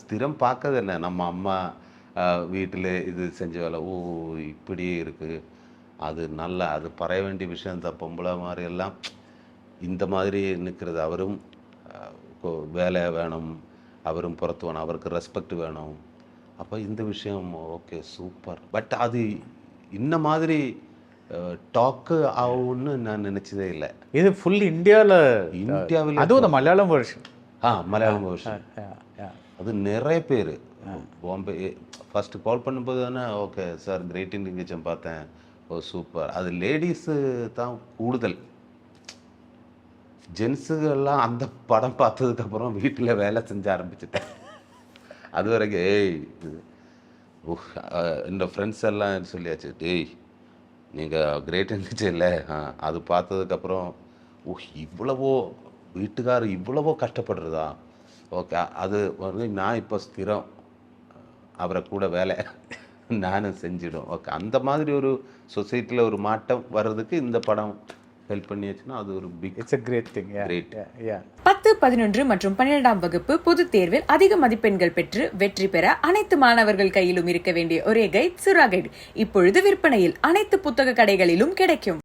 ஸ்திரம் பார்க்கறதில்ல. நம்ம அம்மா வீட்டில் இது செஞ்ச வேலை, ஓ இப்படியே இருக்குது, அது நல்ல அது பறைய வேண்டிய விஷயம் தான். பொம்பளை மாதிரி எல்லாம் இந்த மாதிரி நிற்கிறது. அவரும் வேலை வேணும், அவரும் புறத்து வேணும், அவருக்கு ரெஸ்பெக்ட் வேணும். அப்போ இந்த விஷயம் ஓகே சூப்பர். பட் அது இந்த மாதிரி டாக்கு ஆகும்னு நான் நினச்சதே இல்லை. இது ஃபுல் இந்தியாவில் அதுவும் இந்த மலையாளம் வெர்ஷன். மலையாளம் வெர்ஷன். அது நிறைய பேர் பாம்பே ஃபஸ்ட்டு கால் பண்ணும்போது தானே okay sir great Indian kitchen பார்த்தேன், ஓ சூப்பர். அது லேடிஸு தான் கூடுதல். ஜென்ஸுகள்லாம் அந்த படம் பார்த்ததுக்கப்புறம் வீட்டில் வேலை செஞ்ச ஆரம்பிச்சிட்டேன். அது வரைக்கும் ஏய் இந்த ஃப்ரெண்ட்ஸ் எல்லாம் சொல்லியாச்சு, டேய் நீங்கள் கிரேட் இண்டியன் இல்லை அது பார்த்ததுக்கப்புறம் இவ்வளவோ வீட்டுக்காரர் இவ்வளவோ கஷ்டப்படுறதா, ஓகே அது வந்து நான் இப்போ ஸ்திரம், அவரை கூட வேலை நானும் செஞ்சிடும். ஓகே அந்த மாதிரி ஒரு சொசைட்டியில் ஒரு மாற்றம் வர்றதுக்கு இந்த படம் ஹெல்ப் பண்ணியாச்சுன்னா அது ஒரு big it's a great thing. Great. 10, 11 மற்றும் 12ஆம் வகுப்பு பொதுத் தேர்வில் அதிக மதிப்பெண்கள் பெற்று வெற்றி பெற அனைத்து மாணவர்கள் கையிலும் இருக்க வேண்டிய ஒரே கைட் சுறா கைடு இப்பொழுது விற்பனையில் அனைத்து புத்தக கடைகளிலும் கிடைக்கும்.